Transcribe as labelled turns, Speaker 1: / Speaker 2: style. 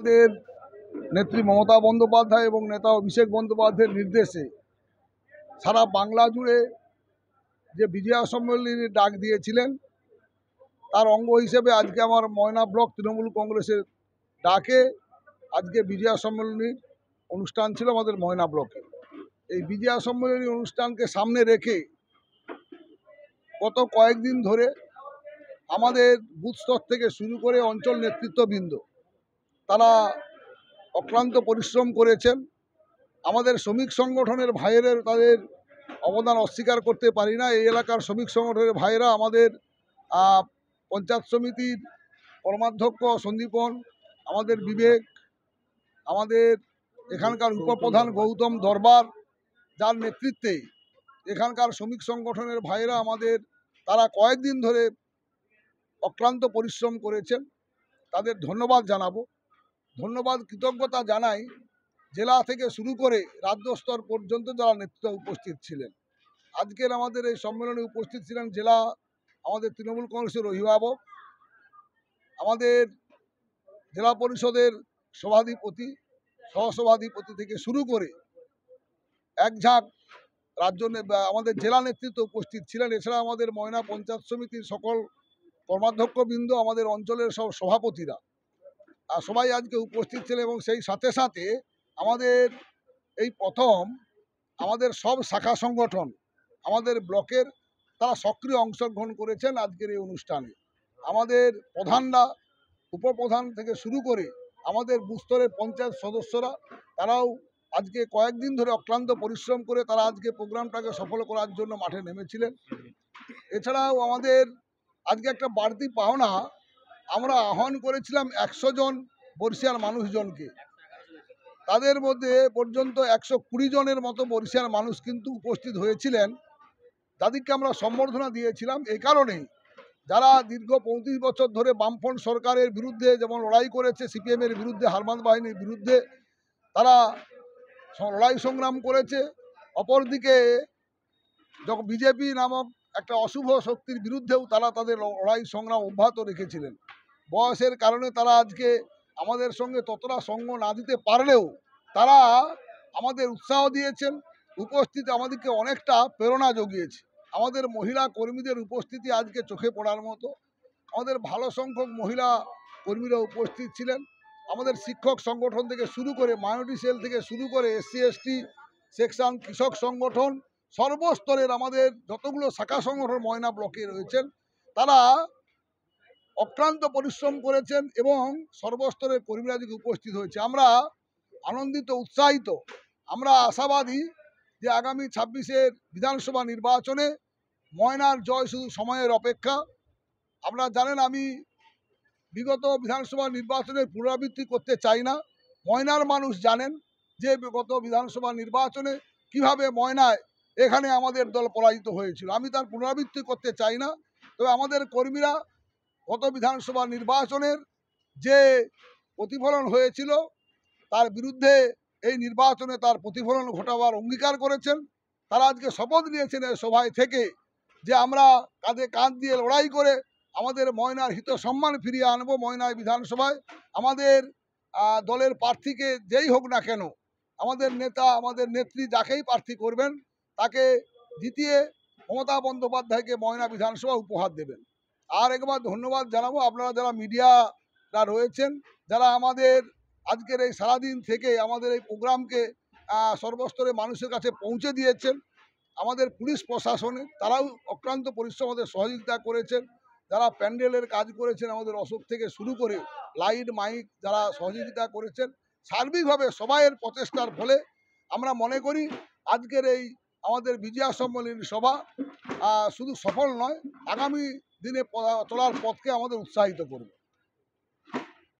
Speaker 1: আমাদের নেত্রী মমতা বন্দ্যোপাধ্যায় এবং নেতা অভিষেক বন্দ্যোপাধ্যায়ের নির্দেশে সারা বাংলা জুড়ে যে বিজয়া সম্মেলনীর ডাক দিয়েছিলেন, তার অঙ্গ হিসেবে আজকে আমার ময়না ব্লক তৃণমূল কংগ্রেসের ডাকে আজকে বিজয়া সম্মেলনীর অনুষ্ঠান ছিল আমাদের ময়না ব্লকে। এই বিজয়া সম্মেলনী অনুষ্ঠানকে সামনে রেখে গত কয়েকদিন ধরে আমাদের বুথ স্তর থেকে শুরু করে অঞ্চল নেতৃত্ববৃন্দ তারা অক্লান্ত পরিশ্রম করেছেন। আমাদের শ্রমিক সংগঠনের ভাইয়ের তাদের অবদান অস্বীকার করতে পারি না। এই এলাকার শ্রমিক সংগঠনের ভাইয়েরা আমাদের পঞ্চায়েত সমিতির কর্মাধ্যক্ষ সন্দীপন, আমাদের বিবেক, আমাদের এখানকার উপপ্রধান গৌতম দরবার, যার নেতৃত্বে এখানকার শ্রমিক সংগঠনের ভাইয়েরা তারা কয়েকদিন ধরে অক্লান্ত পরিশ্রম করেছেন। তাদের ধন্যবাদ জানাবো। ধন্যবাদ কৃতজ্ঞতা জানাই জেলা থেকে শুরু করে রাজ্য স্তর পর্যন্ত যারা নেতৃত্বে উপস্থিত ছিলেন। আজকের আমাদের এই সম্মেলনে উপস্থিত ছিলেন আমাদের তৃণমূল কংগ্রেসের অভিভাবক, আমাদের জেলা পরিষদের সভাধিপতি, সহসভাধিপতি থেকে শুরু করে এক ঝাঁক আমাদের জেলা নেতৃত্ব উপস্থিত ছিলেন। এছাড়া আমাদের ময়না পঞ্চায়েত সমিতির সকল কর্মাধ্যক্ষবৃন্দ, আমাদের অঞ্চলের সব সভাপতিরা সবাই আজকে উপস্থিত ছিলেন। এবং সেই সাথে সাথে আমাদের এই প্রথম আমাদের সব শাখা সংগঠন আমাদের ব্লকের তারা সক্রিয় অংশগ্রহণ করেছেন আজকের এই অনুষ্ঠানে। আমাদের প্রধানরা, উপপ্রধান থেকে শুরু করে আমাদের বুস্তরের পঞ্চায়েত সদস্যরা তারাও আজকে কয়েকদিন ধরে অক্লান্ত পরিশ্রম করে তারা আজকে প্রোগ্রামটাকে সফল করার জন্য মাঠে নেমেছিলেন। এছাড়াও আমাদের আজকে একটা বাড়তি পাওনা, আমরা আহ্বান করেছিলাম 100 জন বর্ষিয়ার মানুষজনকে। তাদের মধ্যে পর্যন্ত 120 জনের মতো বর্ষিয়ার মানুষ কিন্তু উপস্থিত হয়েছিলেন, যাদেরকে আমরা সম্বর্ধনা দিয়েছিলাম। এই কারণেই যারা দীর্ঘ 35 বছর ধরে বামফ্রন্ট সরকারের বিরুদ্ধে যেমন লড়াই করেছে, সিপিএমের বিরুদ্ধে, হারমাদ বাহিনীর বিরুদ্ধে তারা লড়াই সংগ্রাম করেছে। অপরদিকে যখন বিজেপি নামক একটা অশুভ শক্তির বিরুদ্ধেও তারা তাদের লড়াই সংগ্রাম অব্যাহত রেখেছিলেন। বয়সের কারণে তারা আজকে আমাদের সঙ্গে ততটা সঙ্গ না দিতে পারলেও তারা আমাদের উৎসাহ দিয়েছেন, উপস্থিত আমাদেরকে অনেকটা প্রেরণা জুগিয়েছে। আমাদের মহিলা কর্মীদের উপস্থিতি আজকে চোখে পড়ার মতো। আমাদের ভালো সংখ্যক মহিলা কর্মীরা উপস্থিত ছিলেন। আমাদের শিক্ষক সংগঠন থেকে শুরু করে, মাইনরিটি সেল থেকে শুরু করে, SC/ST সেকশন, কৃষক সংগঠন, সর্বস্তরের আমাদের যতগুলো শাখা সংগঠন ময়না ব্লকে রয়েছেন তারা অক্লান্ত পরিশ্রম করেছেন এবং সর্বস্তরের কর্মীরা দিকে উপস্থিত হয়েছে। আমরা আনন্দিত, উৎসাহিত, আমরা আশাবাদী যে আগামী 26-এর বিধানসভা নির্বাচনে ময়নার জয় শুধু সময়ের অপেক্ষা। আপনারা জানেন আমি বিগত বিধানসভা নির্বাচনের পুনরাবৃত্তি করতে চাই না। ময়নার মানুষ জানেন যে গত বিধানসভা নির্বাচনে কিভাবে ময়নায় এখানে আমাদের দল পরাজিত হয়েছিল। আমি তার পুনরাবৃত্তি করতে চাই না। তবে আমাদের কর্মীরা গত বিধানসভা নির্বাচনের যে প্রতিফলন হয়েছিল তার বিরুদ্ধে এই নির্বাচনে তার প্রতিফলন ঘটাবার অঙ্গীকার করেছেন। তারা আজকে শপথ নিয়েছেন এই সভায় থেকে যে আমরা কাঁধে কাঁধ দিয়ে লড়াই করে আমাদের ময়নার হিত সম্মান ফিরিয়ে আনবো। ময়নায় বিধানসভায় আমাদের দলের প্রার্থীকে যেই হোক না কেন, আমাদের নেতা, আমাদের নেত্রী যাকেই প্রার্থী করবেন তাকে জিতিয়ে মমতা বন্দ্যোপাধ্যায়কে ময়না বিধানসভা উপহার দেবেন। আর একবার ধন্যবাদ জানাবো আপনারা যারা মিডিয়ারা রয়েছেন, যারা আমাদের আজকের এই সারাদিন থেকে আমাদের এই প্রোগ্রামকে সর্বস্তরে মানুষের কাছে পৌঁছে দিয়েছেন। আমাদের পুলিশ প্রশাসনে তারাও অক্লান্ত পরিশ্রম আমাদের সহযোগিতা করেছেন। যারা প্যান্ডেলের কাজ করেছেন, আমাদের অশোক থেকে শুরু করে লাইট মাইক যারা সহযোগিতা করেছেন, সার্বিকভাবে সবাইয়ের প্রচেষ্টার ফলে আমরা মনে করি আজকের এই আমাদের বিজয়া সম্মেলনী সভা শুধু সফল নয়, আগামী দিনে চলার পথকে আমাদের উৎসাহিত করবে।